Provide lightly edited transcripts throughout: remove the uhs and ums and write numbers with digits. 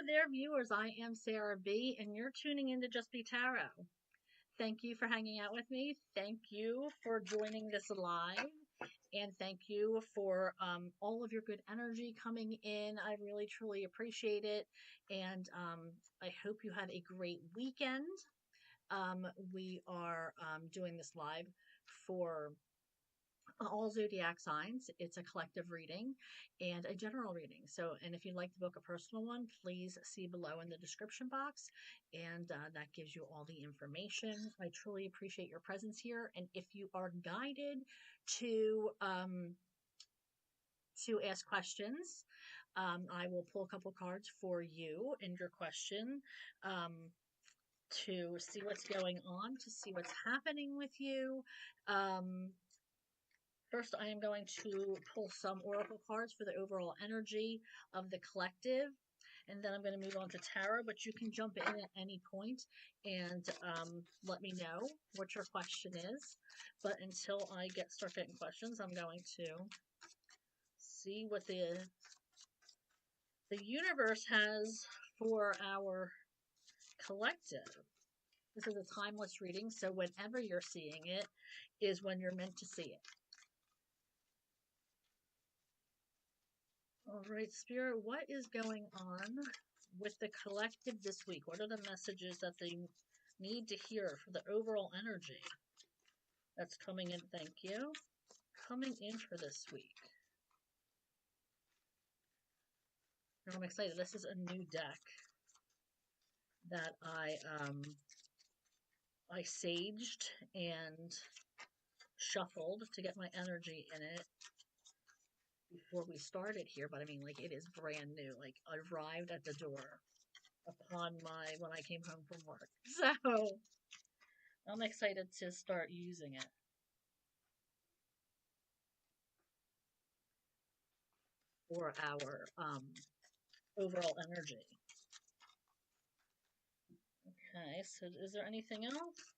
there, viewers. I am Sarah B, and you're tuning in to Just Be Tarot. Thank you for hanging out with me. Thank you for joining this live, and thank you for all of your good energy coming in. I really, truly appreciate it, and I hope you had a great weekend. We are doing this live for all zodiac signs. It's a collective reading and a general reading. So, and if you'd like to book a personal one, please see below in the description box, and that gives you all the information. I truly appreciate your presence here, and if you are guided to ask questions, I will pull a couple cards for you and your question. To see what's going on, to see what's happening with you. First, I am going to pull some oracle cards for the overall energy of the collective, and then I'm going to move on to tarot, but you can jump in at any point and let me know what your question is. But until I start getting questions, I'm going to see what the universe has for our collective. This is a timeless reading, so whenever you're seeing it is when you're meant to see it. All right, Spirit, what is going on with the collective this week? What are the messages that they need to hear for the overall energy that's coming in? Thank you. Coming in for this week. And I'm excited. This is a new deck that I saged and shuffled to get my energy in it before we started here, but I mean, like, it is brand new. Like, I arrived at the door when I came home from work. So I'm excited to start using it for our overall energy. Okay, so is there anything else?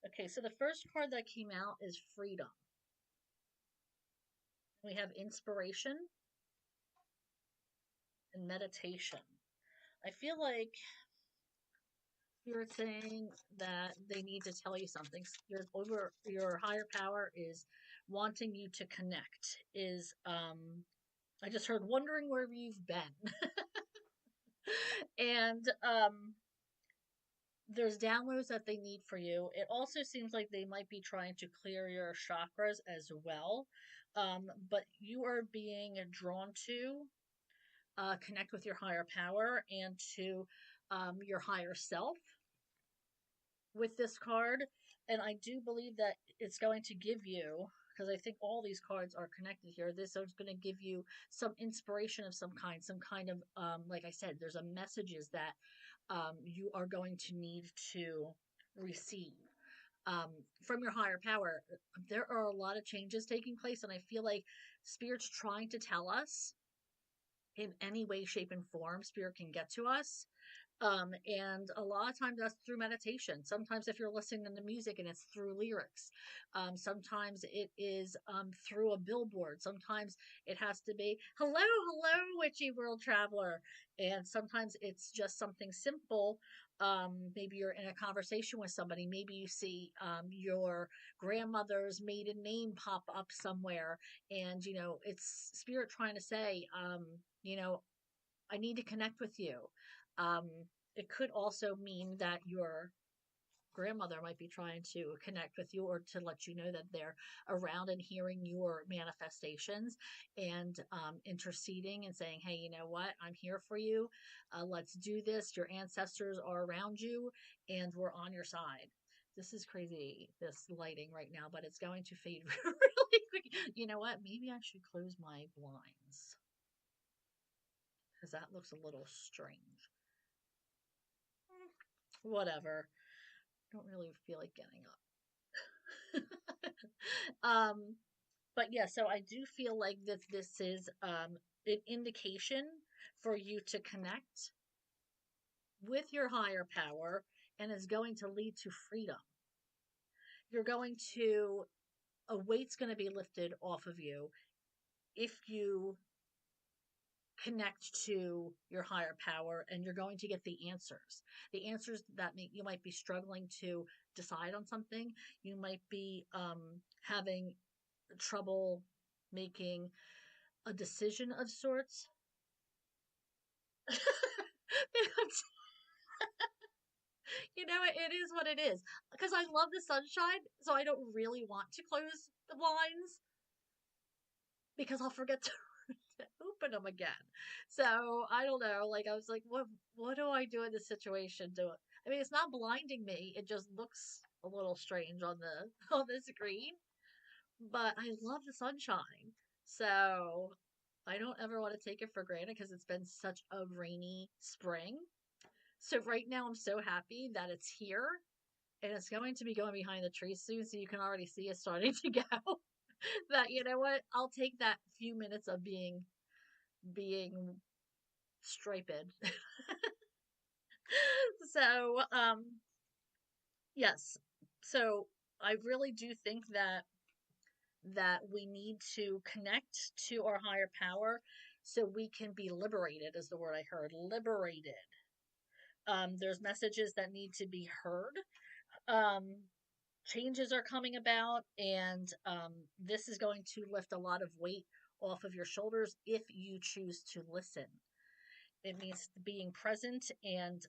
Okay, so the first card that came out is freedom. We have inspiration and meditation. I feel like you're saying that they need to tell you something. Your higher power is wanting you to connect. I just heard wondering where you've been. And there's downloads that they need for you. It also seems like they might be trying to clear your chakras as well. But you are being drawn to connect with your higher power and to your higher self with this card. And I do believe that it's going to give you, because I think all these cards are connected here, this is going to give you some inspiration of some kind of, like I said, there's a messages that you are going to need to receive from your higher power. There are a lot of changes taking place, and I feel like Spirit's trying to tell us in any way, shape, and form. Spirit can get to us. And a lot of times that's through meditation. Sometimes if you're listening to music and it's through lyrics. Sometimes it is through a billboard. Sometimes it has to be, hello, hello, witchy world traveler. And sometimes it's just something simple. Maybe you're in a conversation with somebody. Maybe you see your grandmother's maiden name pop up somewhere. And, it's Spirit trying to say, I need to connect with you. It could also mean that your grandmother might be trying to connect with you or to let you know that they're around and hearing your manifestations and interceding and saying, hey, you know what? I'm here for you. Let's do this. Your ancestors are around you and we're on your side. This is crazy, this lighting right now, but it's going to fade really quick. You know what? Maybe I should close my blinds because that looks a little strange. Whatever. Don't really feel like getting up. But yeah, so I do feel like this is an indication for you to connect with your higher power, and is going to lead to freedom. A weight's going to be lifted off of you, if you connect to your higher power, and you're going to get the answers that you might be struggling to decide on something. You might be having trouble making a decision of sorts. It is what it is, because I love the sunshine, so I don't really want to close the blinds because I'll forget to open them again. So I don't know. Like, I was like, what do I do in this situation? I mean, it's not blinding me. It just looks a little strange on the on the screen. But I love the sunshine. So I don't ever want to take it for granted because it's been such a rainy spring. So right now I'm so happy that it's here, and it's going to be going behind the trees soon, so you can already see it starting to go. That, you know what? I'll take that few minutes of being striped. So, yes. So I really do think that we need to connect to our higher power so we can be liberated, is the word I heard. Liberated. There's messages that need to be heard. Um, Changes are coming about, and this is going to lift a lot of weight off of your shoulders if you choose to listen. It means being present and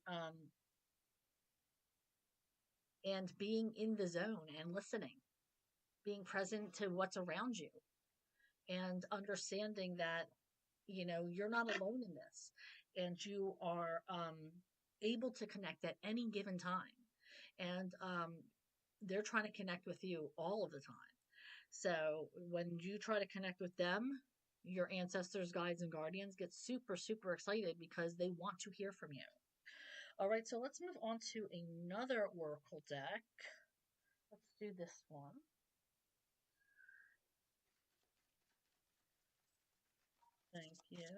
being in the zone and listening, being present to what's around you, and understanding that you're not alone in this, and you are able to connect at any given time, and they're trying to connect with you all of the time. So when you try to connect with them, your ancestors, guides, and guardians get super, super excited because they want to hear from you. All right, so let's move on to another oracle deck. Let's do this one. Thank you.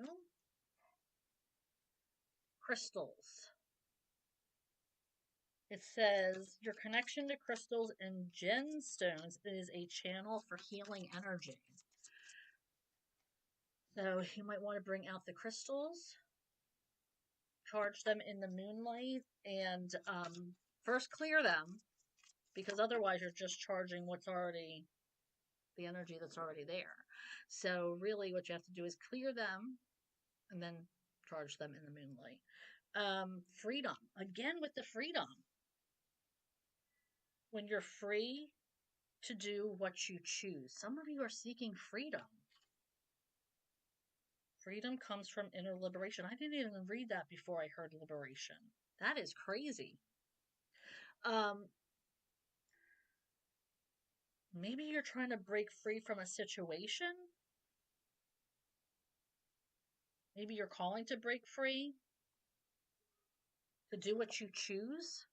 Crystals. It says your connection to crystals and gemstones is a channel for healing energy. So you might want to bring out the crystals, charge them in the moonlight, and first clear them, because otherwise you're just charging the energy that's already there. So really what you have to do is clear them and then charge them in the moonlight. Freedom. Again with the freedom. When you're free to do what you choose. Some of you are seeking freedom. Freedom comes from inner liberation. I didn't even read that before I heard liberation. That is crazy. Um, Maybe you're trying to break free from a situation. Maybe you're calling to break free, to do what you choose,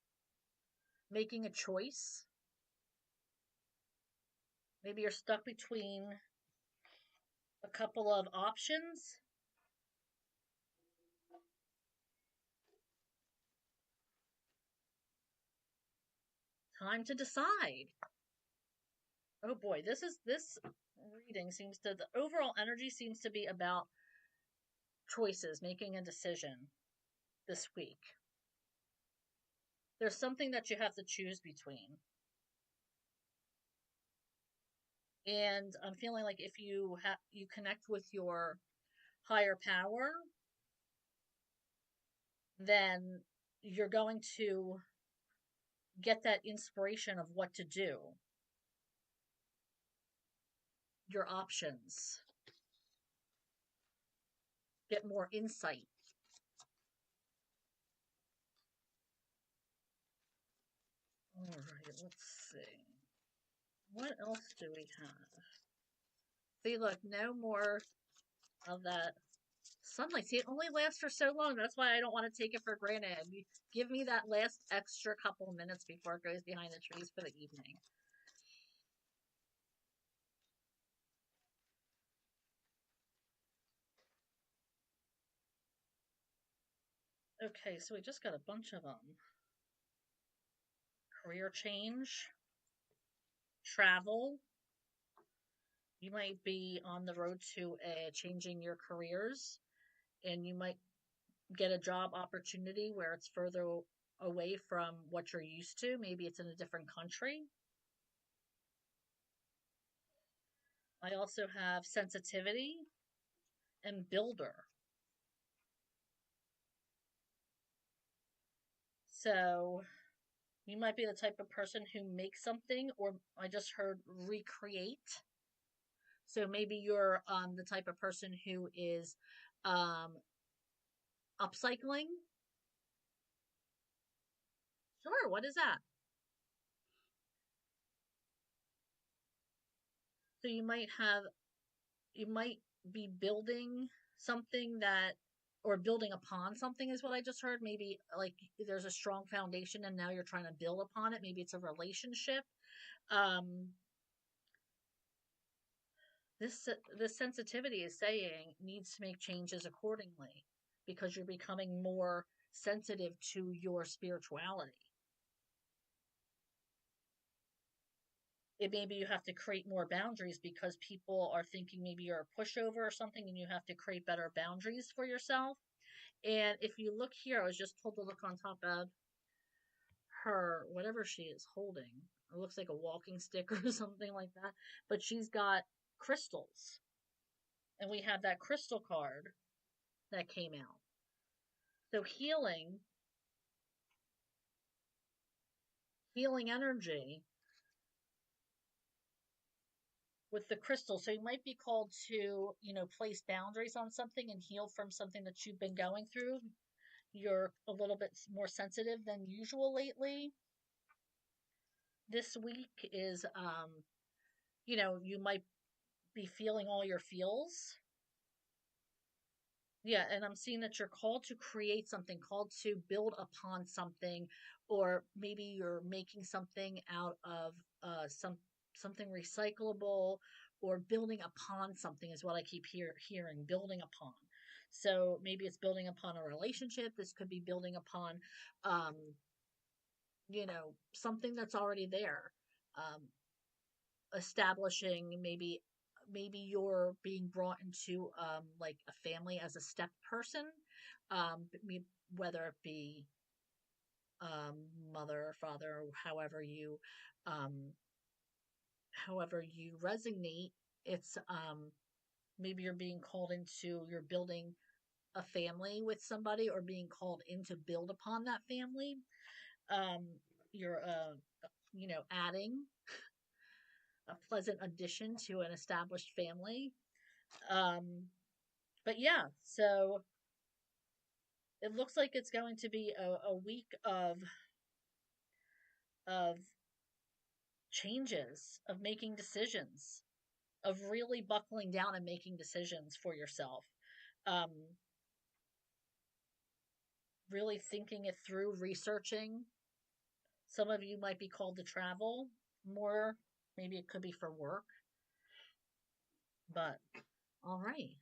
making a choice. Maybe you're stuck between a couple of options. Time to decide. Oh boy, this reading seems to, the overall energy seems to be about choices, making a decision this week. There's something that you have to choose between. And I'm feeling like if you connect with your higher power, then you're going to get that inspiration of what to do, your options, get more insight. All right, let's see. What else do we have? See, look, no more of that sunlight. See, it only lasts for so long. That's why I don't want to take it for granted. Give me that last extra couple minutes before it goes behind the trees for the evening. Okay, so we just got a bunch of them. Career change, travel, You might be on the road to changing your careers, and you might get a job opportunity where it's further away from what you're used to. Maybe it's in a different country. I also have sensitivity and builder. So you might be the type of person who makes something, or I just heard recreate. So maybe you're the type of person who is um, upcycling. Sure, what is that? So you might be building something that, or building upon something is what I just heard. Maybe like there's a strong foundation and now you're trying to build upon it. Maybe it's a relationship. Um, this sensitivity is saying needs to make changes accordingly because you're becoming more sensitive to your spirituality. It maybe you have to create more boundaries because people are thinking maybe you're a pushover or something and you have to create better boundaries for yourself. And if you look here, I was just told to look on top of her, whatever she is holding. It looks like a walking stick or something like that. But she's got crystals. And we have that crystal card that came out. So healing energy with the crystal. So you might be called to, place boundaries on something and heal from something that you've been going through. You're a little bit more sensitive than usual lately. This week is, you might be feeling all your feels. Yeah, and I'm seeing that you're called to create something, called to build upon something, or maybe you're making something out of something recyclable, or building upon something is what I keep hearing, building upon. So maybe it's building upon a relationship. This could be building upon, um, something that's already there. Um, Establishing maybe you're being brought into like a family as a step person, um whether it be mother or father, or um however you resonate. It's maybe you're being called into, you're building a family with somebody, or being called in to build upon that family. um you're adding a pleasant addition to an established family. um but yeah, so it looks like it's going to be a week of changes, of making decisions, of really buckling down and making decisions for yourself. um really thinking it through, researching. Some of you might be called to travel more. Maybe it could be for work. But all right,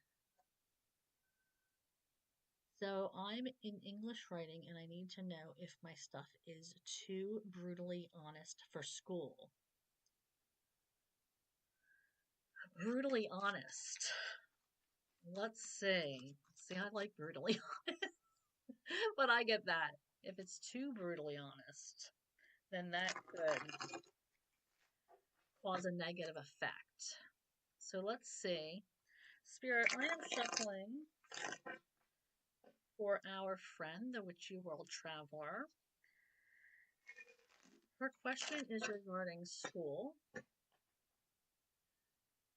so I'm in English writing and I need to know if my stuff is too brutally honest for school. Brutally honest. Let's see. See, I like brutally honest, but I get that. If it's too brutally honest, then that could cause a negative effect. So let's see. Spirit, I am shuffling for our friend, the Witchy World Traveler. Her question is regarding school.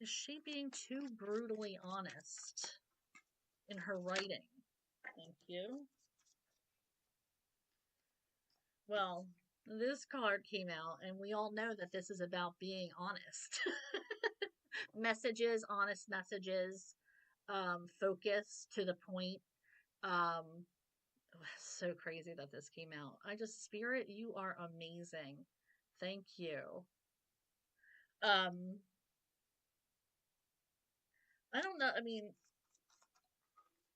Is she being too brutally honest in her writing? Thank you. Well, this card came out, and we all know that this is about being honest. Messages, honest messages, focus to the point. Um, so crazy that this came out. Spirit, you are amazing. Thank you. Um, I don't know. I mean,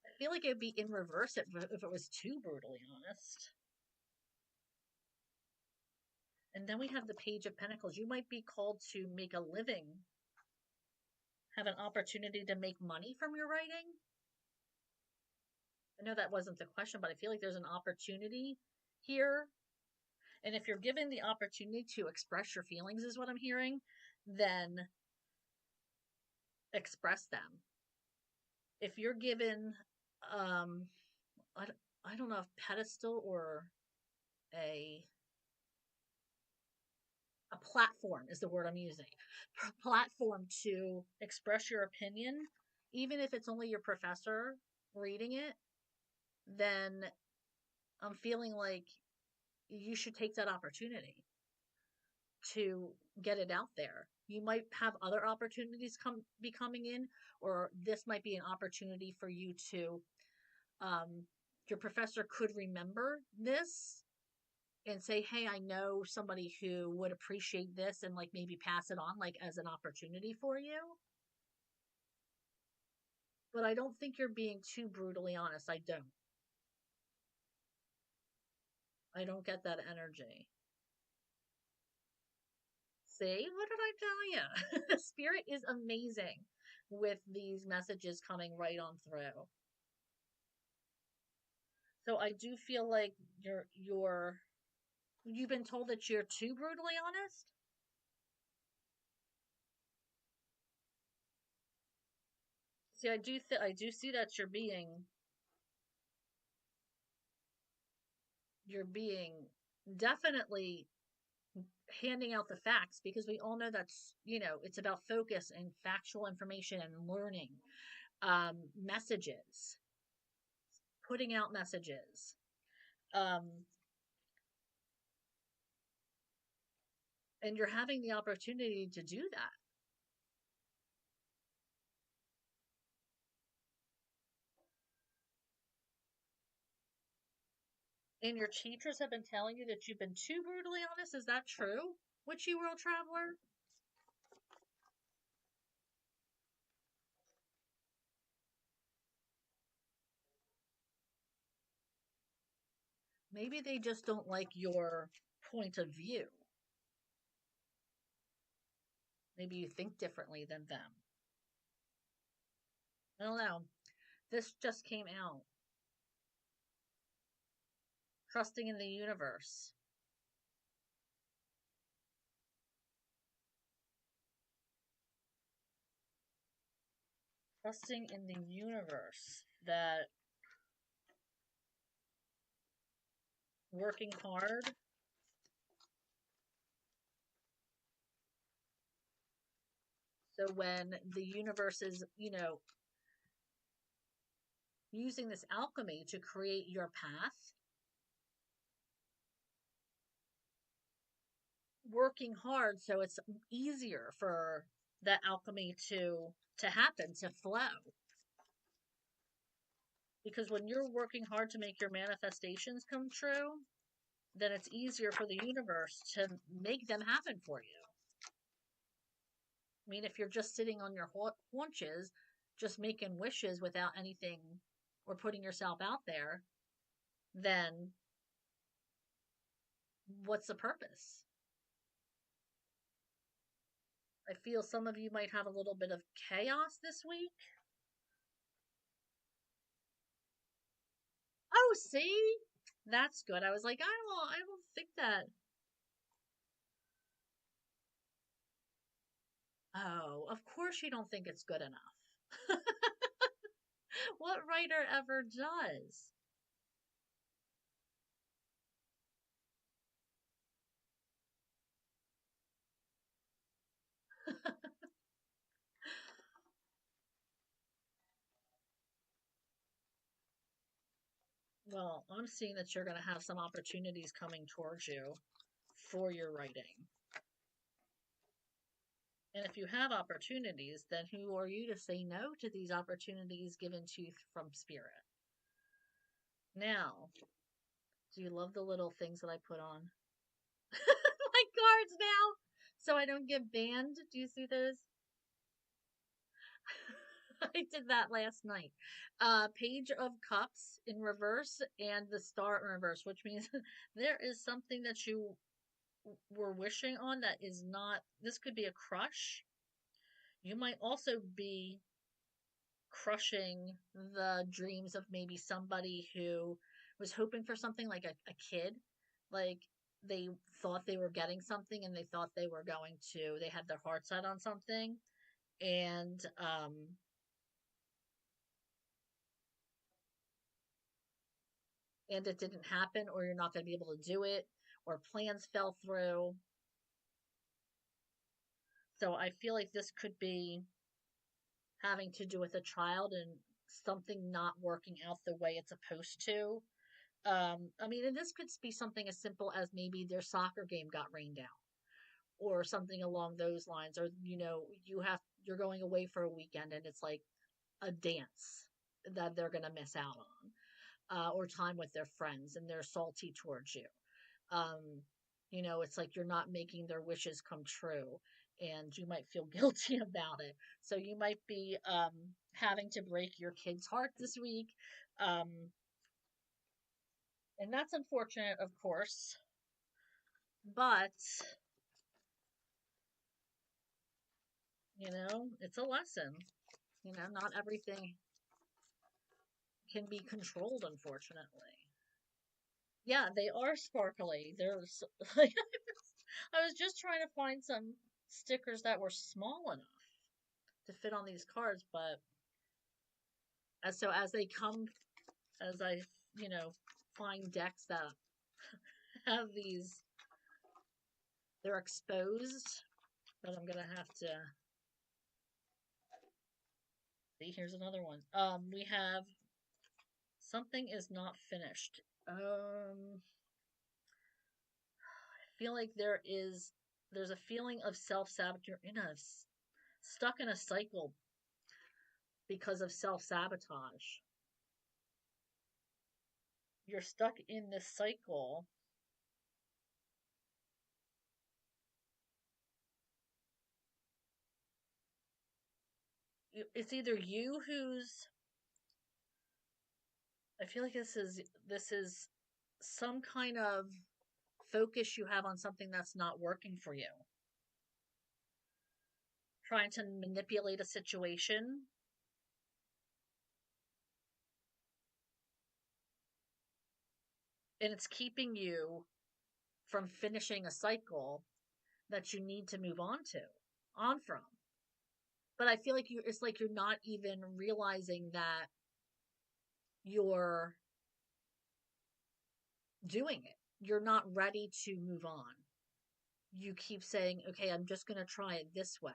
I feel like it'd be in reverse if it was too brutally honest. And then we have the Page of Pentacles. You might be called to make a living have an opportunity to make money from your writing? I know that wasn't the question, but I feel like there's an opportunity here. And if you're given the opportunity to express your feelings, is what I'm hearing, then express them. If you're given, um, I, I don't know if pedestal or a a platform is the word I'm using. Platform to express your opinion, even if it's only your professor reading it, then I'm feeling like you should take that opportunity to get it out there. You might have other opportunities be coming in, or this might be an opportunity for you to, um, your professor could remember this and say, hey, I know somebody who would appreciate this, and like maybe pass it on like as an opportunity for you. But I don't think you're being too brutally honest. I don't get that energy. See, what did I tell you? Spirit is amazing with these messages coming right on through. So I do feel like you've been told that you're too brutally honest. See, I do see that you're being definitely handing out the facts, because we all know that's, it's about focus and factual information and learning, messages, putting out messages, um, and you're having the opportunity to do that. And your teachers have been telling you that you've been too brutally honest. Is that true, witchy world traveler? Maybe they just don't like your point of view. Maybe you think differently than them. I don't know. This just came out. Trusting in the universe. Trusting in the universe that working hard, so when the universe is, using this alchemy to create your path, working hard so it's easier for that alchemy to happen, to flow. Because when you're working hard to make your manifestations come true, then it's easier for the universe to make them happen for you. I mean, if you're just sitting on your haunches, just making wishes without anything or putting yourself out there, then what's the purpose? I feel some of you might have a little bit of chaos this week. Oh, see? That's good. I was like, I don't think that. Oh, of course you don't think it's good enough. What writer ever does? Well, I'm seeing that you're going to have some opportunities coming towards you for your writing. And if you have opportunities, then who are you to say no to these opportunities given to you from Spirit? Now, do you love the little things that I put on my cards now so I don't get banned? Do you see those? I did that last night. Page of Cups in reverse and the Star in reverse, which means there is something that you were wishing on that is not. This could be a crush. You might also be crushing the dreams of maybe somebody who was hoping for something like a kid. Like they thought they were getting something and they thought they were going to, they had their heart set on something. And it didn't happen, or you're not going to be able to do it, or plans fell through. So I feel like this could be having to do with a child and something not working out the way it's supposed to. I mean, and this could be something as simple as maybe their soccer game got rained out or something along those lines. Or, you're going away for a weekend and it's like a dance that they're going to miss out on, or time with their friends and they're salty towards you. Um, it's like you're not making their wishes come true and you might feel guilty about it. So you might be having to break your kid's heart this week. Um, and that's unfortunate, of course, but, it's a lesson. Not everything can be controlled, unfortunately. Yeah, they are sparkly. Like, I was just trying to find some stickers that were small enough to fit on these cards, but as they come, as I, you know, find decks that have these, they're exposed, but I'm gonna have to see. Here's another one. We have something is not finished. I feel like there's a feeling of self-sabotage. You're stuck in a cycle because of self-sabotage. You're stuck in this cycle. It's either you who's, I feel like this is some kind of focus you have on something that's not working for you. Trying to manipulate a situation, and it's keeping you from finishing a cycle that you need to move on from. But I feel like it's like you're not even realizing that you're doing it. You're not ready to move on. You keep saying, okay, I'm just going to try it this way.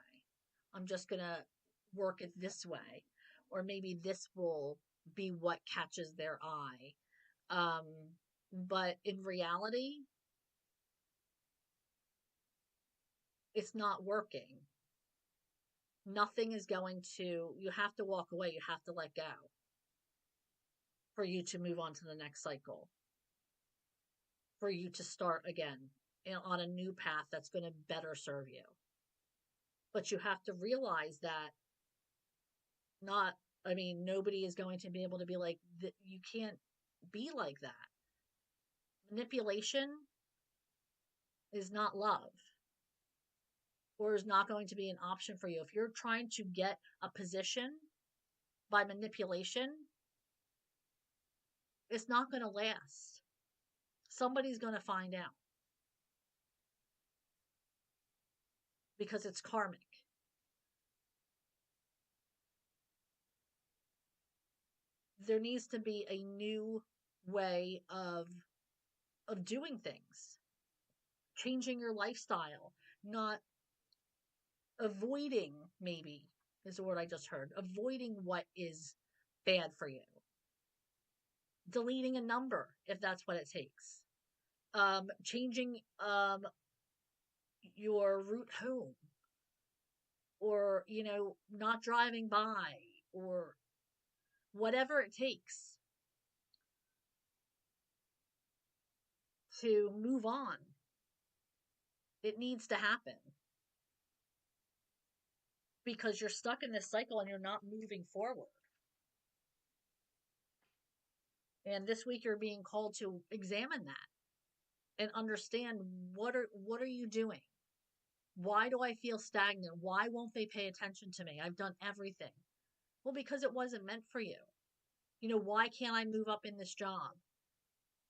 I'm just going to work it this way. Or maybe this will be what catches their eye. Um, but in reality, it's not working. Nothing is going to, you have to walk away. You have to let go for you to move on to the next cycle, for you to start again on a new path that's going to better serve you. But you have to realize that not, I mean, nobody is going to be able to be like, you can't be like that. Manipulation is not love, or is not going to be an option for you. If you're trying to get a position by manipulation, it's not going to last. Somebody's going to find out because it's karmic. There needs to be a new way of doing things, changing your lifestyle, not avoiding, maybe is the word I just heard, avoiding what is bad for you, deleting a number if that's what it takes, changing your route home, or not driving by, or whatever it takes to move on. It needs to happen because you're stuck in this cycle and you're not moving forward. And this week you're being called to examine that and understand what are you doing? Why do I feel stagnant? Why won't they pay attention to me? I've done everything. Well, because it wasn't meant for you. Why can't I move up in this job?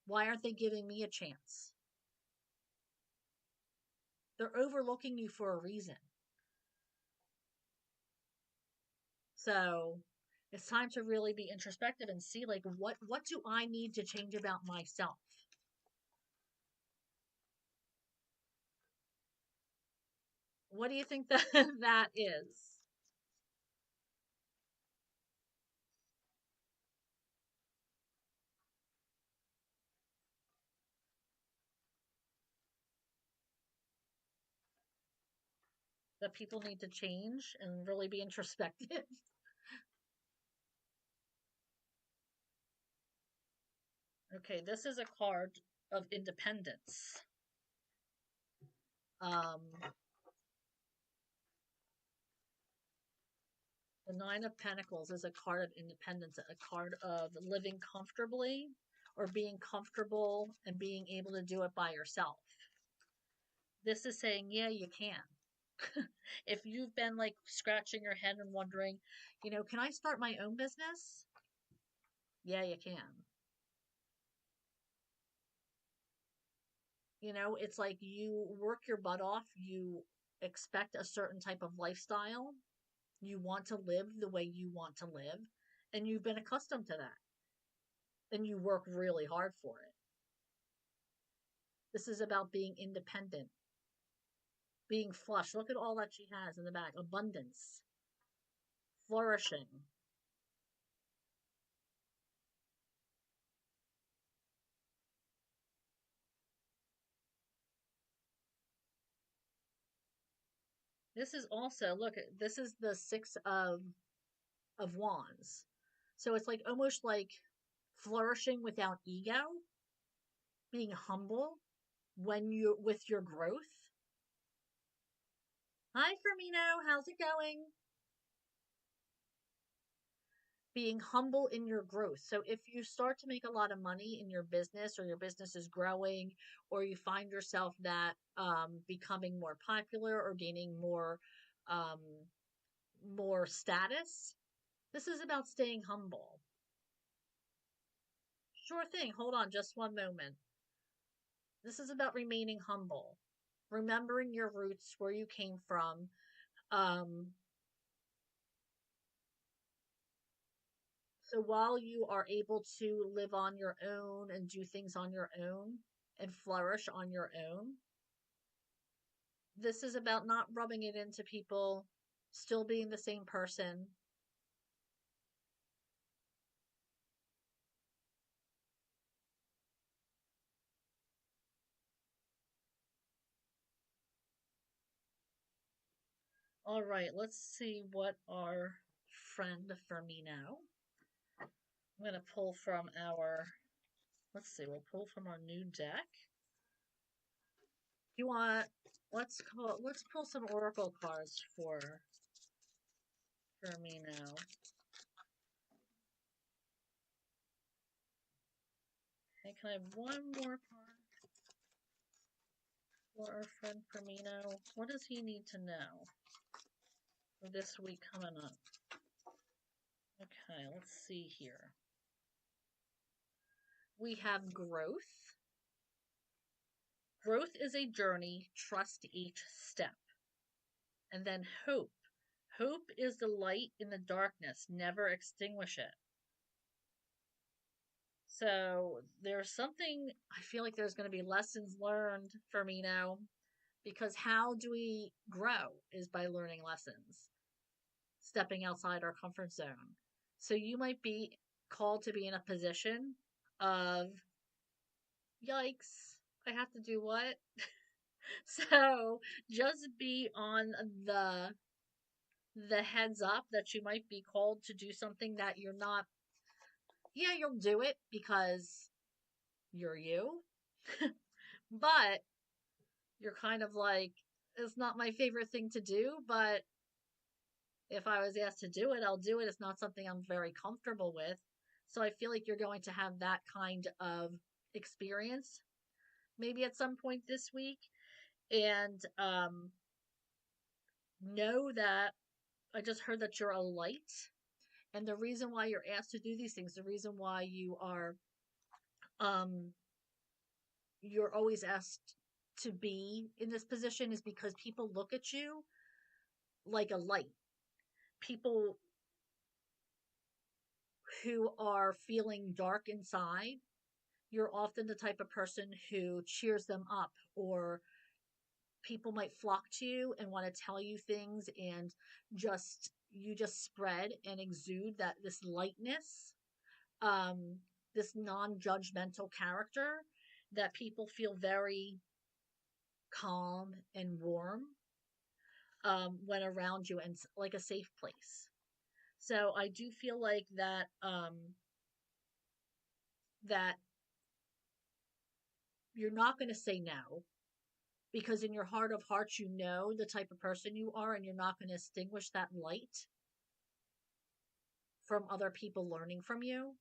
Why aren't they giving me a chance? They're overlooking you for a reason. So it's time to really be introspective and see, like, what do I need to change about myself? What do you think that that is? That people need to change and really be introspective? Okay, this is a card of independence. Um, the Nine of Pentacles is a card of independence, a card of living comfortably or being comfortable and being able to do it by yourself. This is saying, yeah, you can. If you've been like scratching your head and wondering, can I start my own business? Yeah, you can. It's like you work your butt off, you expect a certain type of lifestyle, you want to live the way you want to live, and you've been accustomed to that, and you work really hard for it. This is about being independent, being flush. Look at all that she has in the back: abundance, flourishing. This is also, look, this is the six of wands. So it's like almost like flourishing without ego, being humble when you with your growth. Hi Firmino, how's it going? Being humble in your growth. So if you start to make a lot of money in your business, or your business is growing, or you find yourself that becoming more popular or gaining um, more status, this is about staying humble. Sure thing. Hold on just one moment. This is about remaining humble, remembering your roots, where you came from. Um, so while you are able to live on your own and do things on your own and flourish on your own, this is about not rubbing it into people, still being the same person. All right, let's see what our friend Firmino. I'm going to pull from our, let's see, we'll pull from our new deck. You want, let's pull some oracle cards for me now. Okay, can I have one more card for our friend Firmino? What does he need to know for this week coming up? Okay, let's see here. We have growth. Growth is a journey, trust each step. And then hope. Hope is the light in the darkness, never extinguish it. So there's something, I feel like there's going to be lessons learned for me now, because how do we grow is by learning lessons, stepping outside our comfort zone. So you might be called to be in a position of, yikes, I have to do what? So just be on the heads up that you might be called to do something that you're not. Yeah, you'll do it because you're you, but you're kind of like, it's not my favorite thing to do, but if I was asked to do it, I'll do it. It's not something I'm very comfortable with. So I feel like you're going to have that kind of experience maybe at some point this week. And know that I just heard that you're a light. And the reason why you're asked to do these things, the reason why um, you're always asked to be in this position is because people look at you like a light. People who are feeling dark inside, you're often the type of person who cheers them up, or people might flock to you and want to tell you things, and just spread and exude that this lightness, um this non-judgmental character that people feel very calm and warm when around you, and like a safe place. So I do feel like that you're not going to say no, because in your heart of hearts you know the type of person you are, and you're not going to extinguish that light from other people learning from you,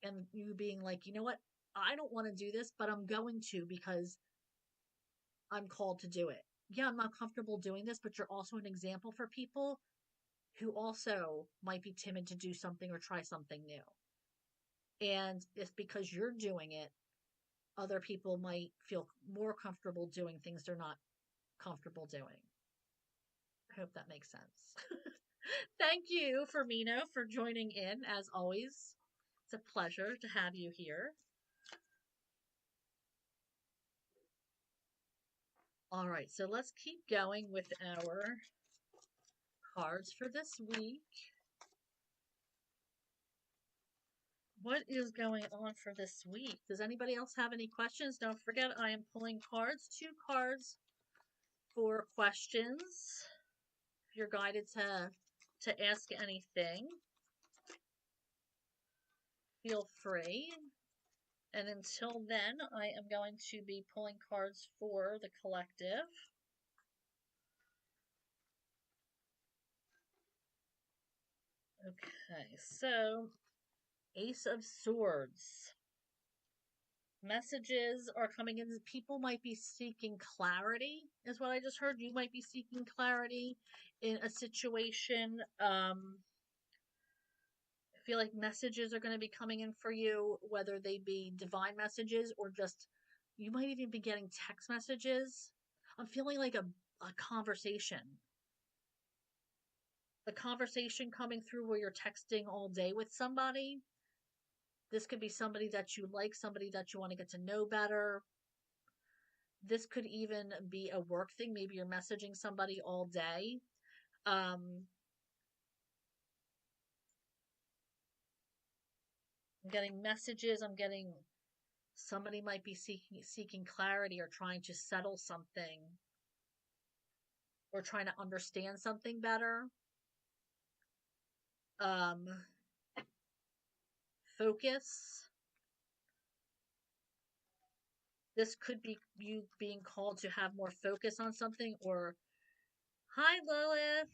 and you being like, you know what, I don't want to do this, but I'm going to because I'm called to do it. Yeah, I'm not comfortable doing this, but you're also an example for people who also might be timid to do something or try something new. And it's because you're doing it, other people might feel more comfortable doing things they're not comfortable doing. I hope that makes sense. Thank you, Firmino, for joining in as always. It's a pleasure to have you here. All right, so let's keep going with our cards for this week. What is going on for this week? Does anybody else have any questions? Don't forget, I am pulling cards, 2 cards for questions. If you're guided to ask anything, feel free. And until then, I am going to be pulling cards for the collective. Okay, so Ace of Swords. Messages are coming in. People might be seeking clarity, is what I just heard. You might be seeking clarity in a situation. I feel like messages are going to be coming in for you, whether they be divine messages or just you might even be getting text messages. I'm feeling like a conversation. The conversation coming through where you're texting all day with somebody. This could be somebody that you like, somebody that you want to get to know better. This could even be a work thing. Maybe you're messaging somebody all day. Um, I'm getting messages. I'm getting somebody might be seeking clarity or trying to settle something or trying to understand something better. Um, Focus. This could be you being called to have more focus on something, or hi Lilith,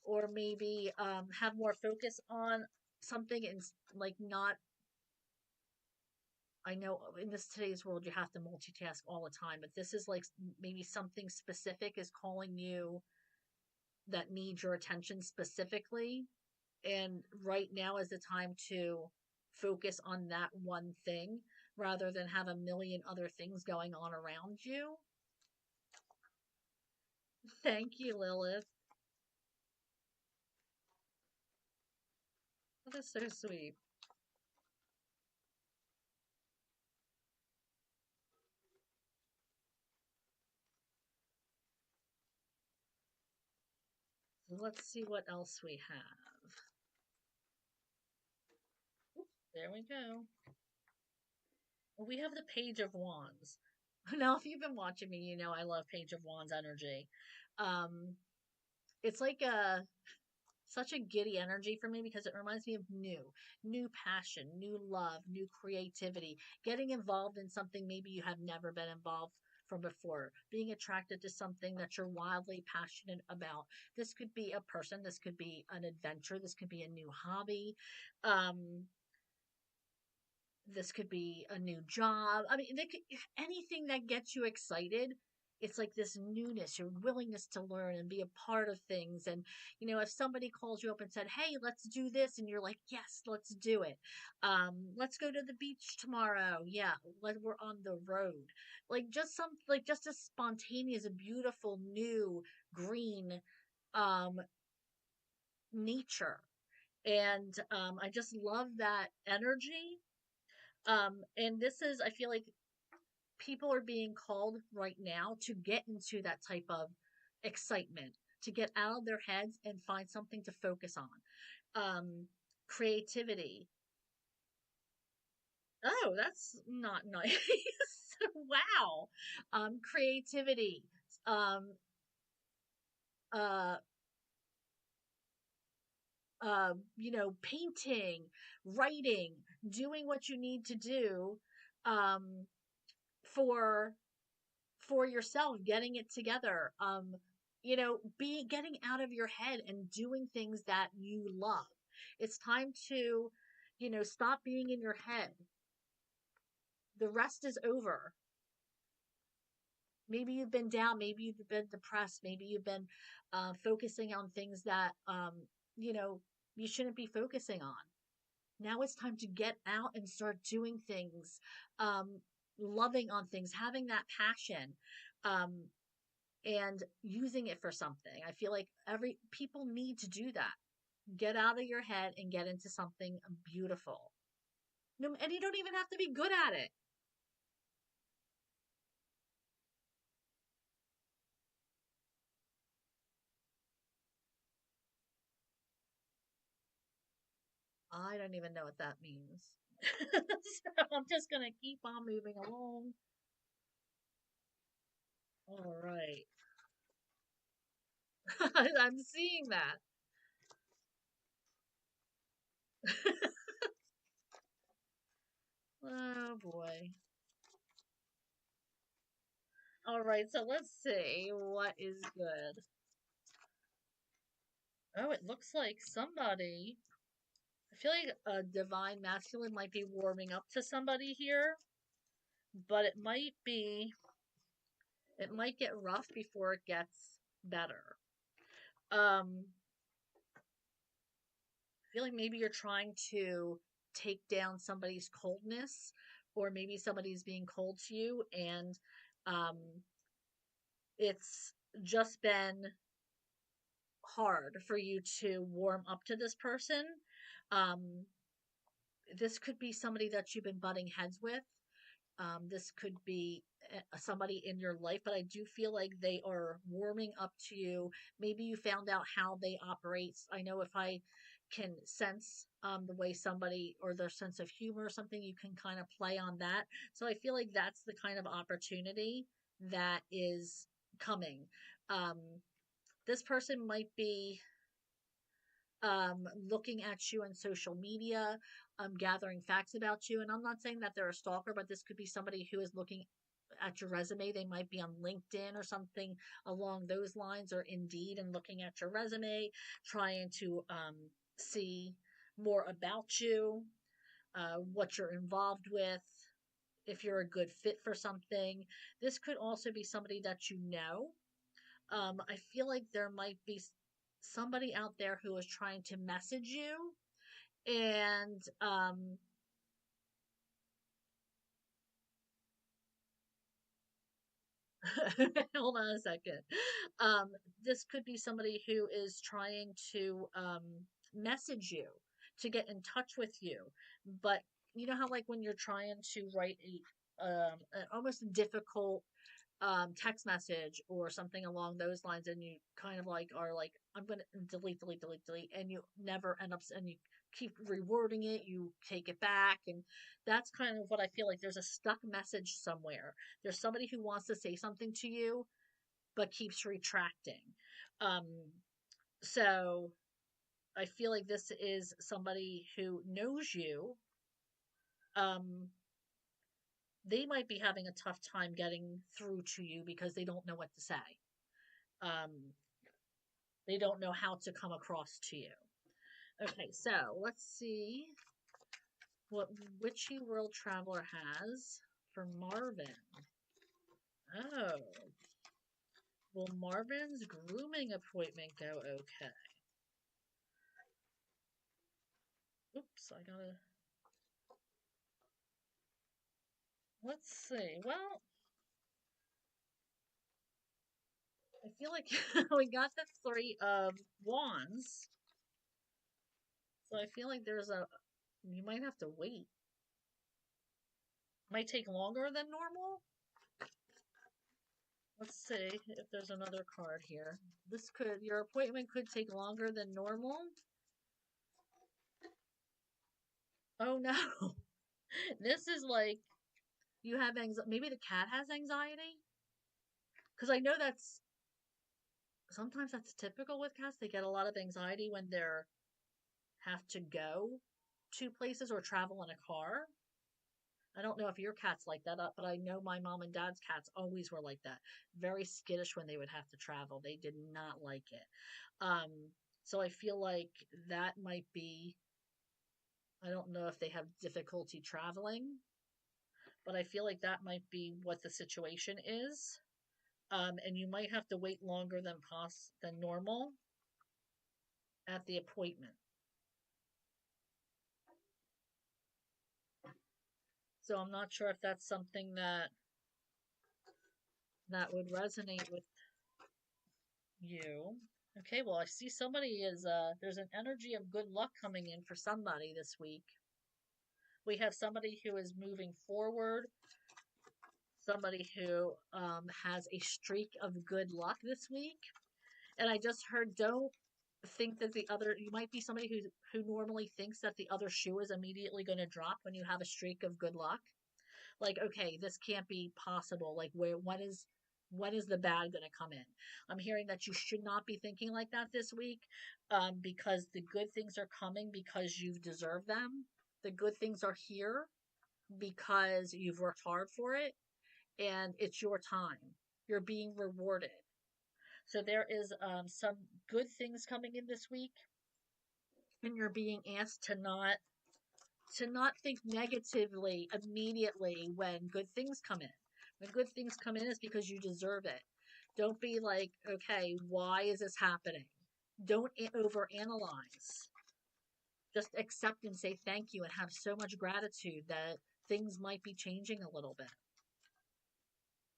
or maybe have more focus on something and like not. I know in this today's world you have to multitask all the time, but this is like maybe something specific is calling you that needs your attention specifically. And right now is the time to focus on that one thing rather than have a million other things going on around you. Thank you, Lilith. That is so sweet. So let's see what else we have. There we go. We have the Page of Wands. Now, if you've been watching me, you know I love Page of Wands energy. Um, it's like such a giddy energy for me because it reminds me of new passion, new love, new creativity, getting involved in something maybe you have never been involved from before, being attracted to something that you're wildly passionate about. This could be a person, this could be an adventure, this could be a new hobby. Um, this could be a new job. I mean, anything that gets you excited it's like this newness, your willingness to learn and be a part of things. And, if somebody calls you up and said, hey, let's do this, and you're like, yes, let's do it. Let's go to the beach tomorrow. Yeah, we're on the road. Like just a spontaneous, a beautiful, new, green um, nature. And I just love that energy. And I feel like people are being called right now to get into that type of excitement, to get out of their heads and find something to focus on. Creativity. Oh, that's not nice. Wow. Creativity. Um, uh, Painting, writing, doing what you need to do, um, for yourself, getting it together, be getting out of your head and doing things that you love. It's time to, stop being in your head. The rest is over. Maybe you've been down, maybe you've been depressed, maybe you've been focusing on things that you know you shouldn't be focusing on. Now it's time to get out and start doing things, um, loving on things, having that passion. Um, and using it for something. I feel like every people need to do that. Get out of your head and get into something beautiful. No, and you don't even have to be good at it. I don't even know what that means. So I'm just gonna keep on moving along. All right. I'm seeing that. Oh boy. All right, so let's see what is good. Oh, it looks like somebody. I feel like a divine masculine might be warming up to somebody here, but it might get rough before it gets better. I feel like maybe you're trying to take down somebody's coldness, or maybe somebody's being cold to you, and um, it's just been hard for you to warm up to this person. Um, this could be somebody that you've been butting heads with. This could be somebody in your life, but I do feel like they are warming up to you. Maybe you found out how they operate. I know if I can sense the way somebody or their sense of humor or something, you can kind of play on that. So I feel like that's the kind of opportunity that is coming. Um, this person might be looking at you on social media, gathering facts about you. And I'm not saying that they're a stalker, but this could be somebody who is looking at your resume. They might be on LinkedIn or something along those lines, or Indeed, and looking at your resume, trying to see more about you, what you're involved with, if you're a good fit for something. This could also be somebody that you know. I feel like there might be somebody out there who is trying to message you, and hold on a second. Um, this could be somebody who is trying to message you, to get in touch with you, but you know how, like, when you're trying to write an almost difficult text message or something along those lines, and you kind of like are like, I'm gonna delete, delete, delete, delete, and you never end up, and you keep rewording it, you take it back, and that's kind of what I feel like. There's a stuck message somewhere. There's somebody who wants to say something to you but keeps retracting. Um, so I feel like this is somebody who knows you. Um, they might be having a tough time getting through to you because they don't know what to say. Um, they don't know how to come across to you. Okay, so let's see what Witchy World Traveler has for Marvin. Oh. Will Marvin's grooming appointment go okay? Oops, I gotta. Let's see. Well, I feel like we got the three of wands, so I feel like there's a. You might have to wait. Might take longer than normal. Let's see if there's another card here. Your appointment could take longer than normal. Oh no. This is like you have anxiety. Maybe the cat has anxiety. Because I know sometimes that's typical with cats. They get a lot of anxiety when they're have to go to places or travel in a car. I don't know if your cat's like that, but I know my mom and dad's cats always were like that. Very skittish when they would have to travel. They did not like it. Um, so I feel like that might be, I don't know if they have difficulty traveling, but I feel like that might be what the situation is. And you might have to wait longer than normal at the appointment. So I'm not sure if that's something that would resonate with you. Okay, well, I see somebody there's an energy of good luck coming in for somebody this week. We have somebody who is moving forward, somebody who has a streak of good luck this week. And I just heard, don't think that you might be somebody who normally thinks that the other shoe is immediately going to drop when you have a streak of good luck. Like, okay, this can't be possible. Like, when is the bad going to come in? I'm hearing that you should not be thinking like that this week, because the good things are coming because you've deserved them. The good things are here because you've worked hard for it, and it's your time. You're being rewarded. So there is some good things coming in this week, and you're being asked to not think negatively immediately when good things come in. When good things come in, it's because you deserve it. Don't be like, okay, why is this happening? Don't overanalyze. Just accept and say thank you and have so much gratitude that things might be changing a little bit.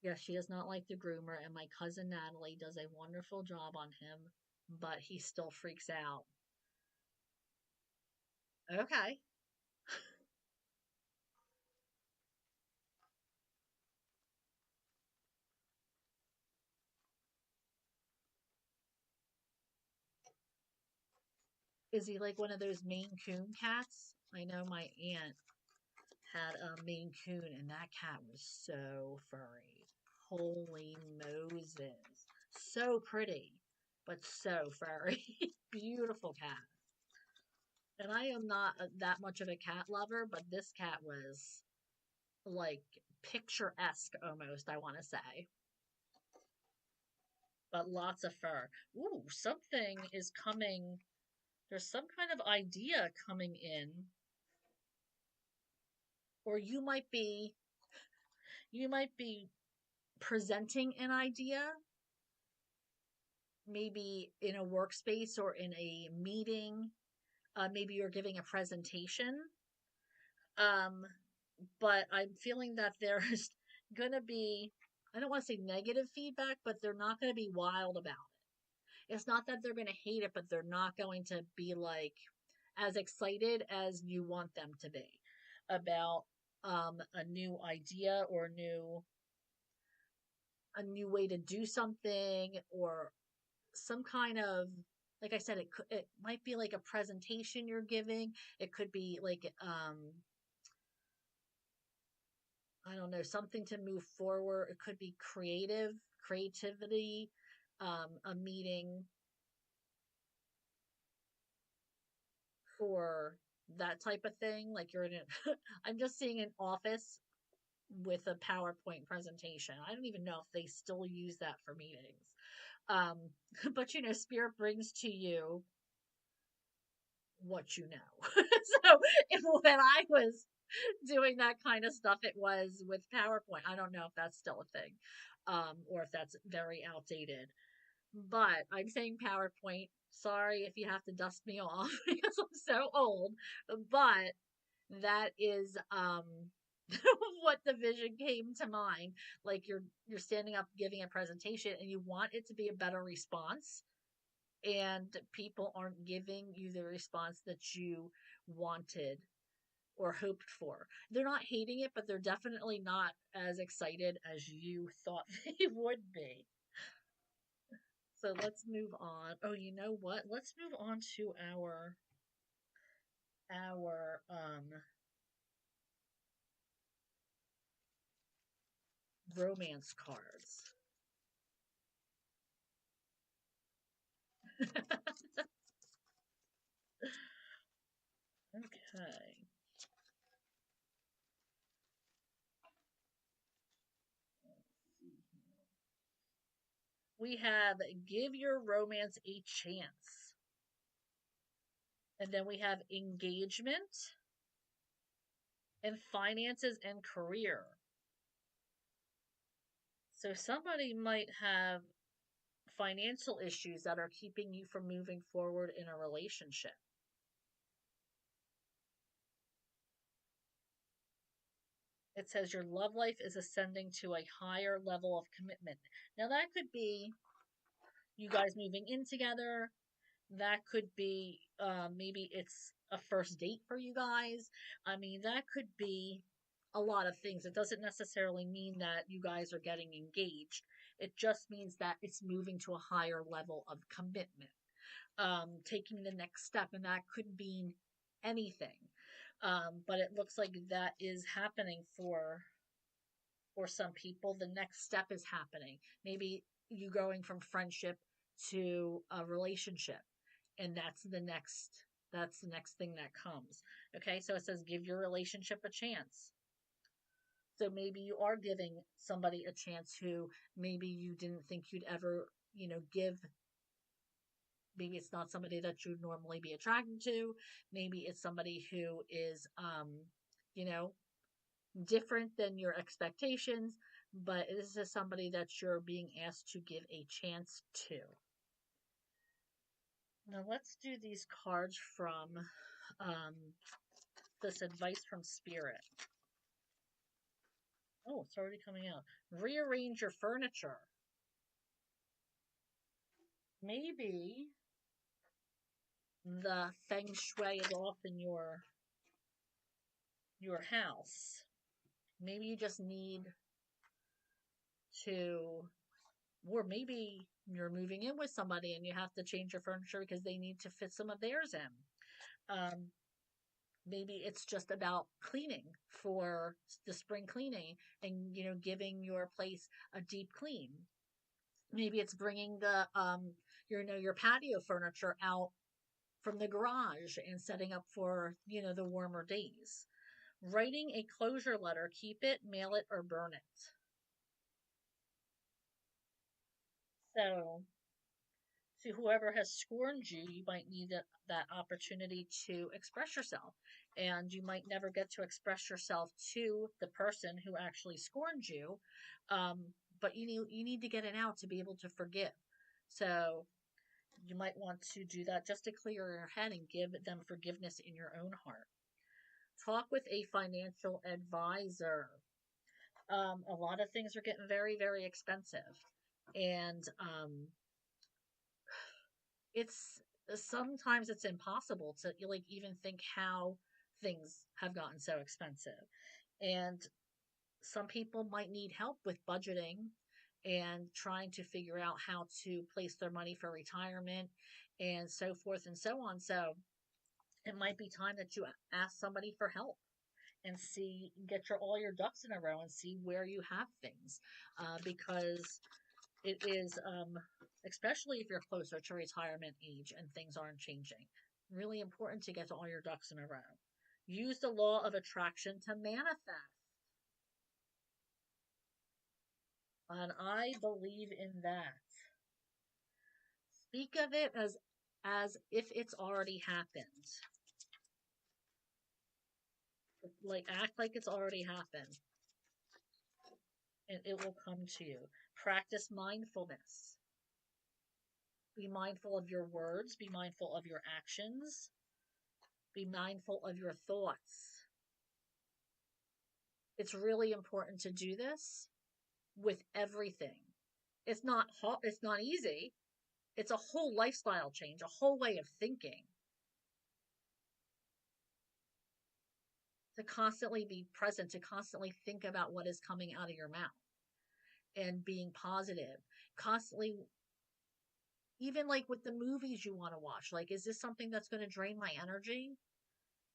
Yes, she does not like the groomer, and my cousin Natalie does a wonderful job on him, but he still freaks out. Okay. Is he like one of those Maine Coon cats? I know my aunt had a Maine Coon, and that cat was so furry. Holy Moses. So pretty, but so furry. Beautiful cat. And I am not that much of a cat lover, but this cat was like picturesque almost, I want to say. But lots of fur. Ooh, something is coming. There's some kind of idea coming in, or you might be presenting an idea, maybe in a workspace or in a meeting. Maybe you're giving a presentation. Um, but I'm feeling that there's going to be, I don't want to say negative feedback, but they're not going to be wild about it. It's not that they're going to hate it, but they're not going to be like as excited as you want them to be about a new idea or a new way to do something, or some kind of, like I said, it might be like a presentation you're giving. It could be like I don't know, something to move forward. It could be creativity, a meeting for that type of thing. Like you're in a, I'm just seeing an office with a PowerPoint presentation. I don't even know if they still use that for meetings. Um, but Spirit brings to you what you know. So when I was doing that kind of stuff, it was with PowerPoint. I don't know if that's still a thing. or if that's very outdated. But I'm saying PowerPoint. Sorry if you have to dust me off because I'm so old, but that is what the vision came to mind. Like you're standing up giving a presentation and you want it to be a better response, and people aren't giving you the response that you wanted or hoped for. They're not hating it, but they're definitely not as excited as you thought they would be. So let's move on. Oh, you know what? Let's move on to our romance cards. Okay. We have give your romance a chance. And then we have engagement and finances and career. So somebody might have financial issues that are keeping you from moving forward in a relationship. It says your love life is ascending to a higher level of commitment. Now, that could be you guys moving in together. That could be maybe it's a first date for you guys. I mean, that could be a lot of things. It doesn't necessarily mean that you guys are getting engaged. It just means that it's moving to a higher level of commitment, taking the next step, and that could mean anything. But it looks like that is happening for some people. The next step is happening. Maybe you going from friendship to a relationship, and that's the next thing that comes. Okay, so it says give your relationship a chance. So maybe you are giving somebody a chance who maybe you didn't think you'd ever, give. Maybe it's not somebody that you'd normally be attracted to. Maybe it's somebody who is you know different than your expectations, but this is somebody that you're being asked to give a chance to. Now let's do these cards from this advice from Spirit. Oh, it's already coming out. Rearrange your furniture. Maybe the feng shui is off in your house. Maybe you just need to, or maybe you're moving in with somebody and you have to change your furniture because they need to fit some of theirs in. Um, Maybe it's just about cleaning for the spring cleaning and giving your place a deep clean. Maybe it's bringing the your patio furniture out from the garage and setting up for the warmer days. Writing a closure letter, keep it, mail it, or burn it. So to whoever has scorned you, you might need that opportunity to express yourself. And you might never get to express yourself to the person who actually scorned you. But you need to get it out to be able to forgive. So you might want to do that just to clear your head and give them forgiveness in your own heart. Talk with a financial advisor. A lot of things are getting very, very expensive. And it's sometimes it's impossible to like even think how things have gotten so expensive. And some people might need help with budgeting and trying to figure out how to place their money for retirement and so forth and so on. So it might be time that you ask somebody for help and get all your ducks in a row and see where you have things, because it is, especially if you're closer to retirement age and things aren't changing, really important to get all your ducks in a row. Use the law of attraction to manifest. And I believe in that. Speak of it as if it's already happened. Like act like it's already happened. And it will come to you. Practice mindfulness. Be mindful of your words, be mindful of your actions, be mindful of your thoughts. It's really important to do this with everything. It's not easy. It's a whole lifestyle change, a whole way of thinking. To constantly be present, to constantly think about what is coming out of your mouth and being positive. Constantly, even like with the movies you want to watch, like, is this something that's going to drain my energy?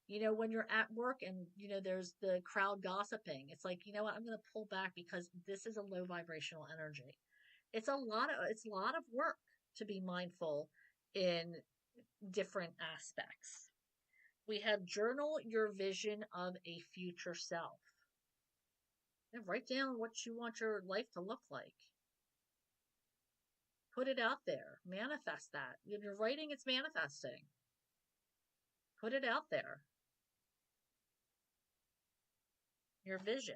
When you're at work and, there's the crowd gossiping, it's like, you know what, I'm going to pull back because this is a low vibrational energy. It's a lot of work to be mindful in different aspects. We have journal your vision of a future self. And write down what you want your life to look like. Put it out there. Manifest that. When you're writing, it's manifesting. Put it out there. Your vision.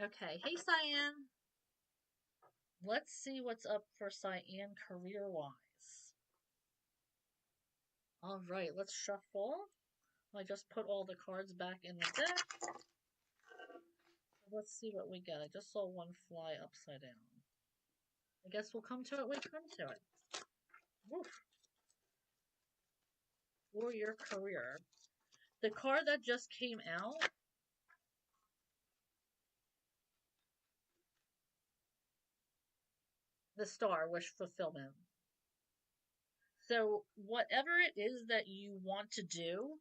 Okay. Hey, Cyan. Let's see what's up for Cyan career-wise. All right, let's shuffle. I just put all the cards back in the deck. Let's see what we get. I just saw one fly upside down. I guess we'll come to it when we come to it. Woof. For your career. The card that just came out, the Star, wish fulfillment. So whatever it is that you want to do,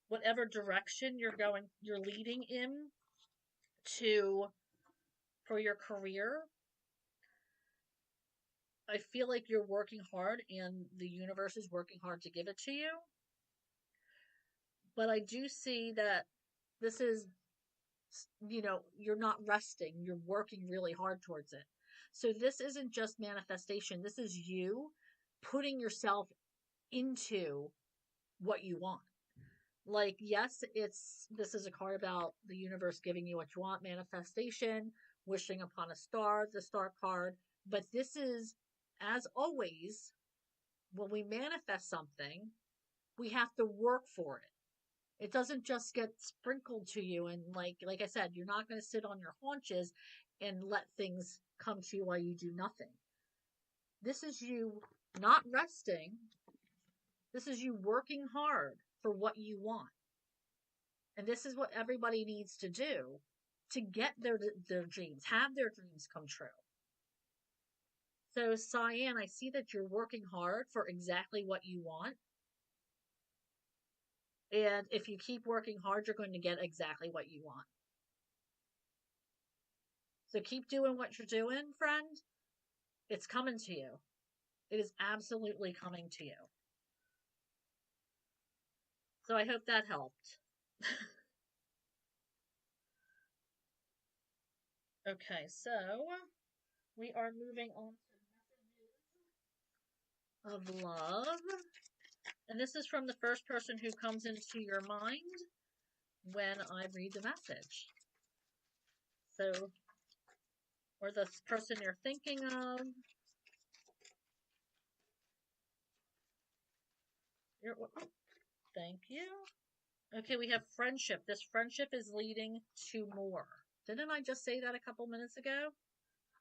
whatever direction you're leading in to for your career, I feel like you're working hard and the universe is working hard to give it to you. But I do see that this is, you're not resting, you're working really hard towards it. So this isn't just manifestation, this is you putting yourself into what you want. Like, yes, this is a card about the universe giving you what you want, manifestation, wishing upon a star, the Star card. But this is, as always, when we manifest something, we have to work for it. It doesn't just get sprinkled to you, and like I said, you're not going to sit on your haunches and let things come to you while you do nothing. This is you not resting. This is you working hard for what you want. And this is what everybody needs to do to get their dreams, have their dreams come true. So, Cyan, I see that you're working hard for exactly what you want. And if you keep working hard, you're going to get exactly what you want. So keep doing what you're doing, friend. It's coming to you. It is absolutely coming to you. So I hope that helped. Okay, so we are moving on to messages of love. And this is from the first person who comes into your mind when I read the message. So, or the person you're thinking of. Thank you. Okay, we have friendship. This friendship is leading to more. Didn't I just say that a couple minutes ago?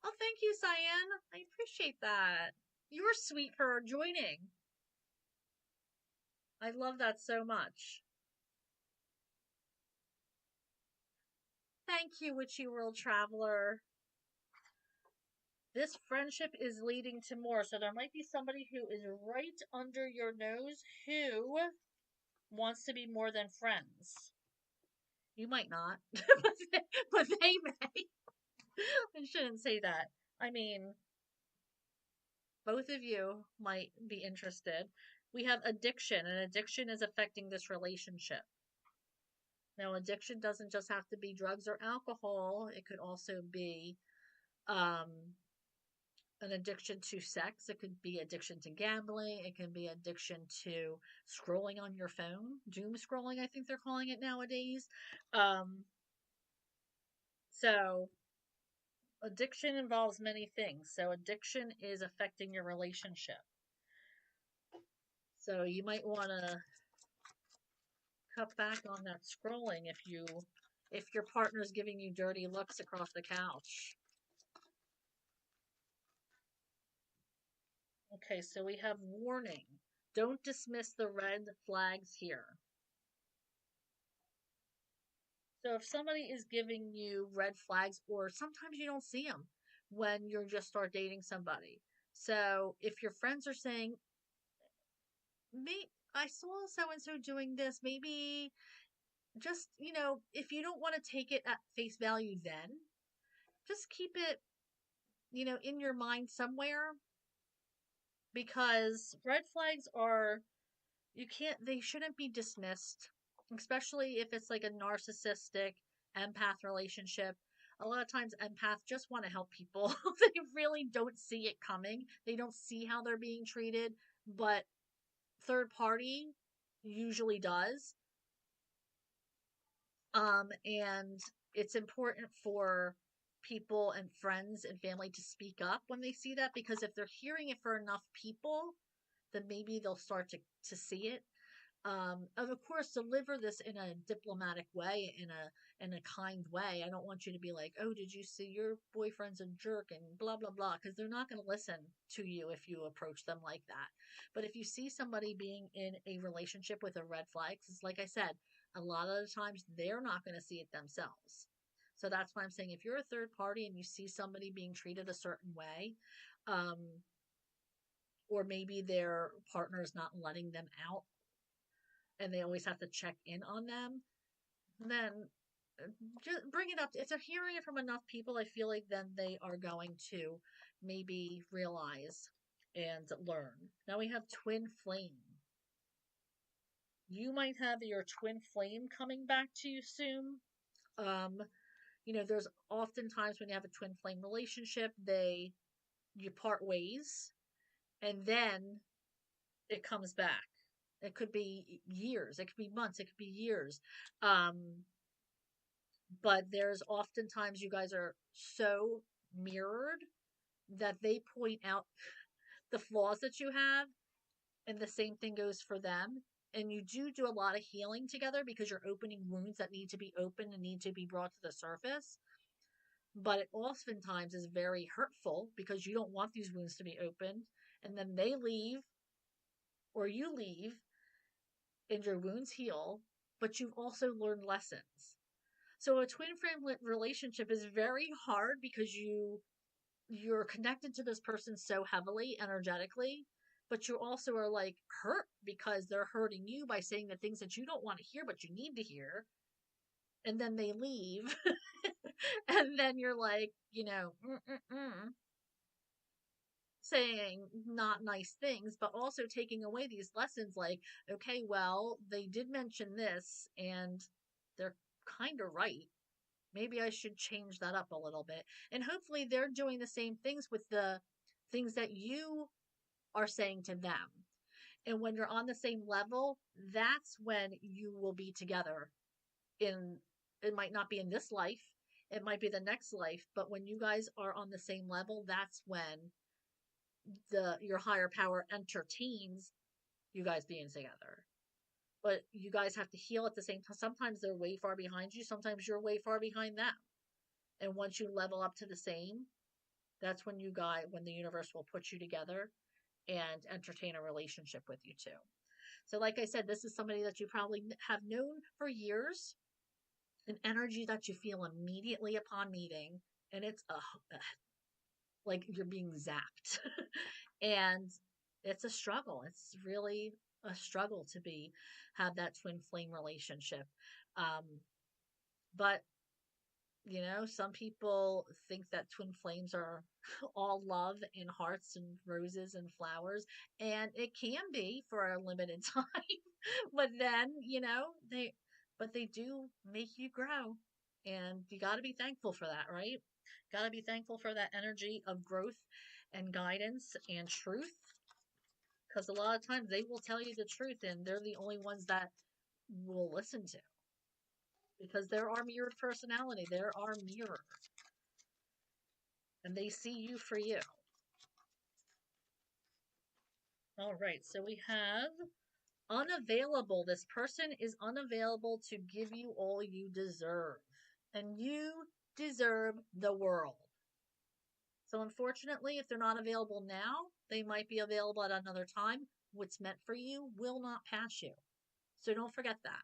Oh, thank you, Cyan. I appreciate that. You were sweet for joining. I love that so much. Thank you, Witchy World Traveler. This friendship is leading to more. So there might be somebody who is right under your nose who wants to be more than friends. You might not, but they may. I shouldn't say that. I mean, both of you might be interested. We have addiction, and addiction is affecting this relationship. Now, addiction doesn't just have to be drugs or alcohol. It could also be an addiction to sex. It could be addiction to gambling. It can be addiction to scrolling on your phone. Doom scrolling, I think they're calling it nowadays. So Addiction involves many things. So addiction is affecting your relationship. So you might want to cut back on that scrolling if your partner's giving you dirty looks across the couch. Okay, so we have warning. Don't dismiss the red flags here. So if somebody is giving you red flags, or sometimes you don't see them when you're just start dating somebody. So if your friends are saying, "Me, I saw so and so doing this," maybe just, if you don't want to take it at face value, then just keep it, in your mind somewhere, because red flags are, they shouldn't be dismissed, especially if it's like a narcissistic empath relationship. A lot of times empaths just want to help people. They really don't see it coming. They don't see how they're being treated, but third party usually does. And it's important for people and friends and family to speak up when they see that, because if they're hearing it for enough people, then maybe they'll start to see it. Of course, deliver this in a diplomatic way, in a kind way. I don't want you to be like, "Oh, did you see your boyfriend's a jerk," and blah blah blah, because they're not going to listen to you if you approach them like that. But if you see somebody being in a relationship with a red flag, because like I said, a lot of the times they're not going to see it themselves. So that's why I'm saying, if you're a third party and you see somebody being treated a certain way, um, or maybe their partner is not letting them out and they always have to check in on them, then uh, just bring it up. If they're hearing it from enough people, I feel like then they are going to maybe realize and learn. Now we have twin flame. You might have your twin flame coming back to you soon. Um, there's oftentimes when you have a twin flame relationship, you part ways and then it comes back. It could be years, it could be months, it could be years. Um, but there's oftentimes you guys are so mirrored that they point out the flaws that you have, and the same thing goes for them. And you do a lot of healing together, because you're opening wounds that need to be opened and need to be brought to the surface. But it oftentimes is very hurtful, because you don't want these wounds to be opened, and then they leave or you leave and your wounds heal, but you've also learned lessons. So a twin flame relationship is very hard, because you're connected to this person so heavily energetically, but you also are like hurt because they're hurting you by saying the things that you don't want to hear but you need to hear, and then they leave. And then you're like, saying not nice things, but also taking away these lessons, like, okay, well, they did mention this and they're kind of right. Maybe I should change that up a little bit. And hopefully they're doing the same things with the things that you are saying to them. And when you're on the same level, that's when you will be together. In It might not be in this life, it might be the next life, but when you guys are on the same level, that's when the your higher power entertains you guys being together. But you guys have to heal at the same time. Sometimes they're way far behind you, sometimes you're way far behind them. And once you level up to the same, that's when the universe will put you together and entertain a relationship with you too. So, like I said, this is somebody that you probably have known for years, an energy that you feel immediately upon meeting, and it's like you're being zapped. And it's a struggle. It's really a struggle to have that twin flame relationship. Um, but some people think that twin flames are all love and hearts and roses and flowers, and it can be for a limited time. But then, they do make you grow, and you got to be thankful for that, right? Got to be thankful for that energy of growth and guidance and truth, because a lot of times they will tell you the truth, and they're the only ones that will listen to, because there are mirrored personality. There are mirror. and they see you for you. All right, so we have unavailable. This person is unavailable to give you all you deserve, and you deserve the world. So unfortunately, if they're not available now, they might be available at another time. What's meant for you will not pass you. So don't forget that.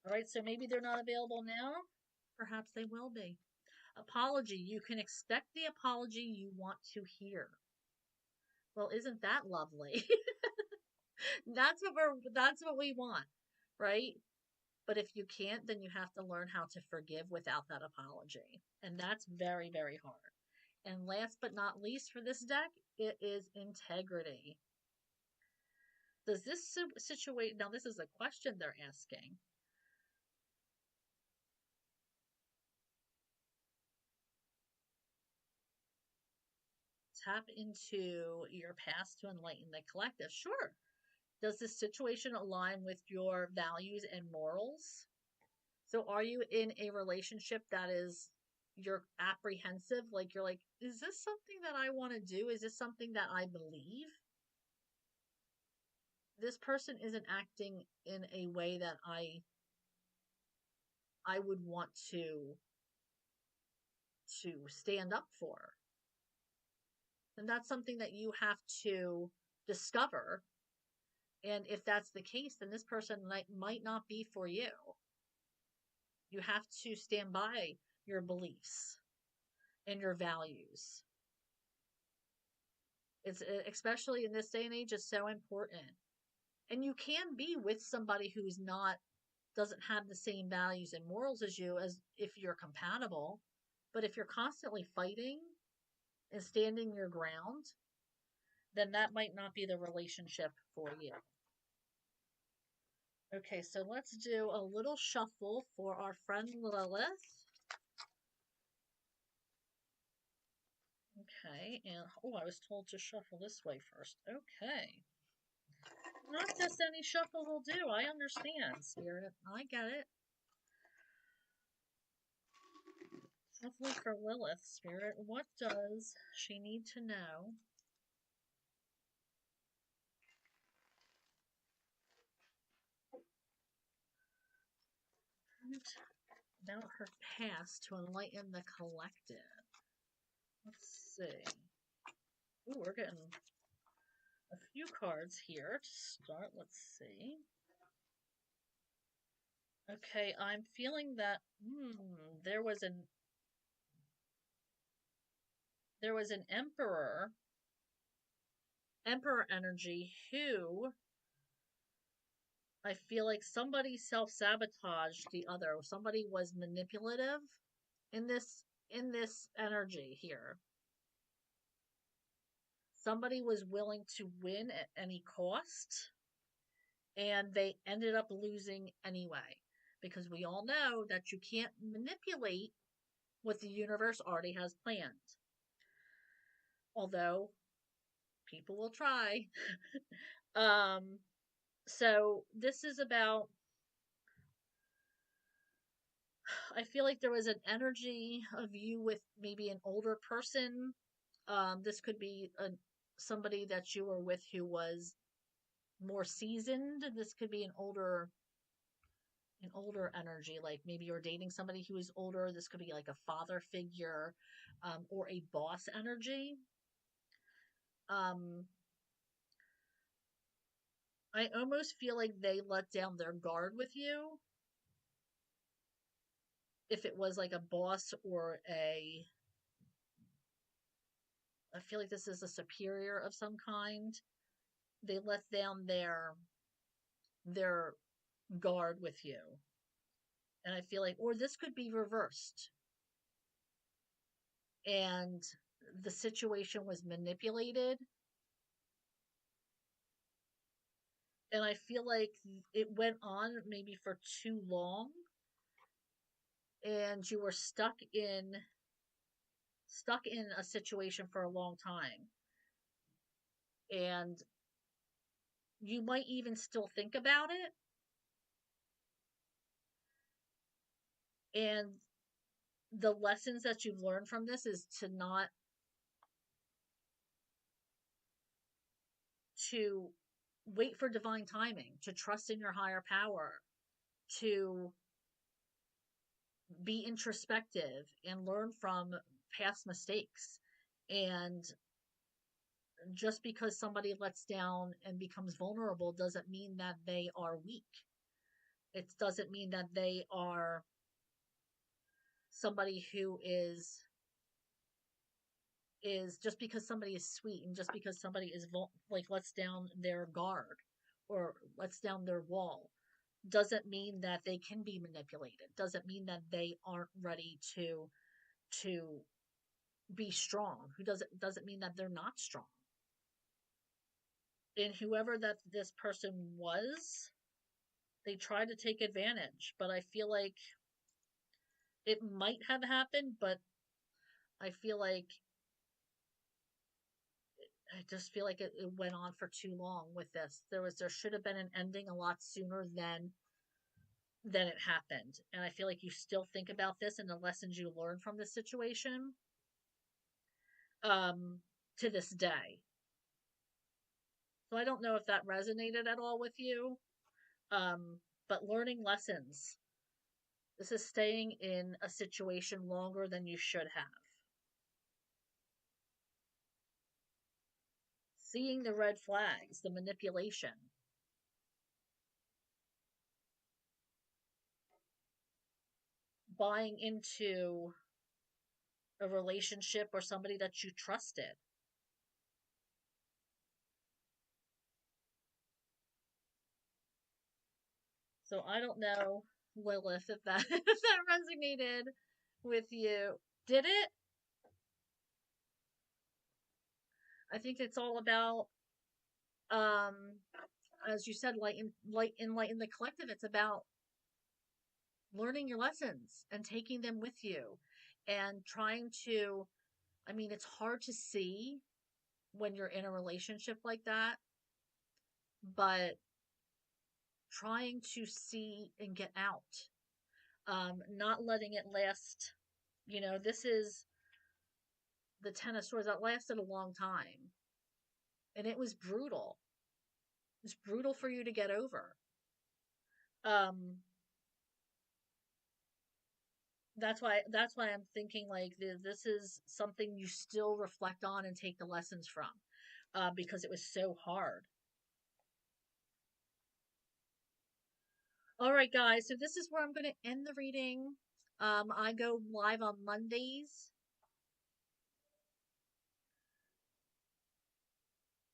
All right, so maybe they're not available now. Perhaps they will be. Apology. You can expect the apology you want to hear. Well, isn't that lovely? That's what we want, right? But if you can't, then you have to learn how to forgive without that apology. And that's very, very hard. And last but not least for this deck, it is integrity. Does this situation, now this is a question they're asking. Tap into your past to enlighten the collective. Sure. Does this situation align with your values and morals? So are you in a relationship that is you're apprehensive? Like you're like, is this something that I want to do? Is this something that I believe? This person isn't acting in a way that I would want to stand up for. And that's something that you have to discover. And if that's the case, then this person might not be for you. You have to stand by your beliefs and your values. It's especially in this day and age, it's so important. And you can be with somebody who's not doesn't have the same values and morals as you as if you're compatible. But if you're constantly fighting and standing your ground, then that might not be the relationship for you. Okay, so let's do a little shuffle for our friend Lilith. Okay, and oh, I was told to shuffle this way first. Okay. Not just any shuffle will do. I understand, Spirit. I get it. Shuffling for Lilith, Spirit. What does she need to know? About her past to enlighten the collective. Let's see. Ooh, we're getting a few cards here to start. Let's see. Okay, I'm feeling that there was an emperor energy who I feel like somebody self-sabotaged the other. Somebody was manipulative in this energy here. Somebody was willing to win at any cost, and they ended up losing anyway. Because we all know that you can't manipulate what the universe already has planned. Although people will try. So this is about, I feel like there was an energy of you with maybe an older person. This could be somebody that you were with who was more seasoned. This could be an older energy, like maybe you're dating somebody who is older. This could be like a father figure, or a boss energy. I almost feel like they let down their guard with you. If it was like a boss or I feel like this is a superior of some kind. They let down their guard with you. And I feel like, or this could be reversed. And the situation was manipulated. And I feel like it went on maybe for too long. And you were stuck in a situation for a long time. And you might even still think about it. And the lessons that you've learned from this is to not to wait for divine timing, to trust in your higher power, to be introspective and learn from past mistakes. And just because somebody lets down and becomes vulnerable doesn't mean that they are weak. It doesn't mean that they are somebody who is just because somebody is sweet and just because somebody is like lets down their guard or lets down their wall doesn't mean that they can be manipulated, doesn't mean that they aren't ready to be strong, who doesn't mean that they're not strong. And whoever that this person was, they tried to take advantage, but I feel like it might have happened, but I feel like I just feel like it went on for too long with this. There should have been an ending a lot sooner than it happened. And I feel like you still think about this and the lessons you learned from this situation um to this day. So I don't know if that resonated at all with you. But learning lessons. This is staying in a situation longer than you should have. Seeing the red flags, the manipulation, buying into a relationship or somebody that you trusted. So I don't know, Lilith, if that if that resonated with you. Did it? I think it's all about um as you said, light in the collective. It's about learning your lessons and taking them with you and trying to, I mean, it's hard to see when you're in a relationship like that, but trying to see and get out, not letting it last. This is the Ten of Swords that lasted a long time, and it was brutal. It was brutal for you to get over. Um, that's why I'm thinking like this is something you still reflect on and take the lessons from, because it was so hard. All right, guys. So this is where I'm going to end the reading. I go live on Mondays.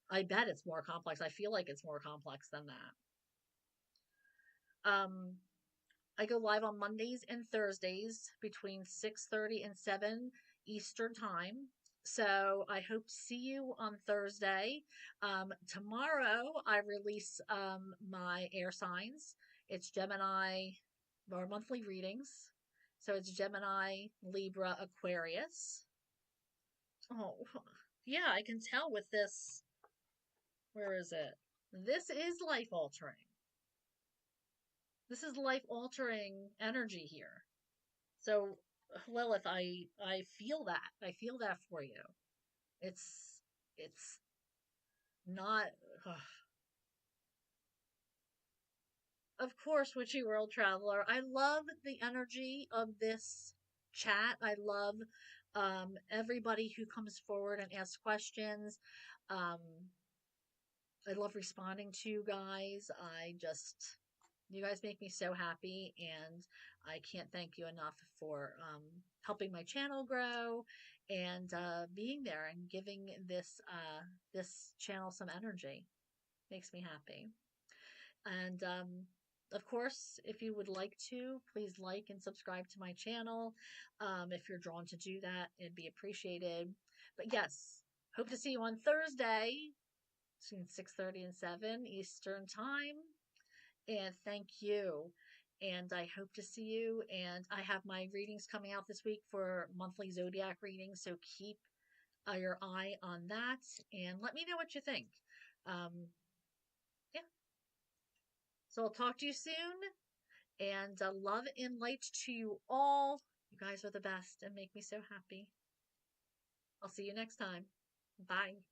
I bet it's more complex. I feel like it's more complex than that. I go live on Mondays and Thursdays between 6:30 and 7 Eastern Time. So I hope to see you on Thursday. Tomorrow I release my air signs. It's Gemini, our monthly readings. So it's Gemini, Libra, Aquarius. Oh, yeah, I can tell with this. Where is it? This is life altering. This is life altering energy here. So, Lilith, I feel that. I feel that for you. It's not. Of course, Witchy World Traveler. I love the energy of this chat. I love everybody who comes forward and asks questions. Um, I love responding to you guys. You guys make me so happy, and I can't thank you enough for helping my channel grow and being there and giving this channel some energy. Makes me happy. And of course, if you would like to, please like and subscribe to my channel. If you're drawn to do that, it'd be appreciated. But yes, hope to see you on Thursday between 6:30 and 7 Eastern Time. And thank you. And I hope to see you. And I have my readings coming out this week for monthly zodiac readings. So keep your eye on that and let me know what you think. Um, yeah. So I'll talk to you soon. And love and light to you all. You guys are the best and make me so happy. I'll see you next time. Bye.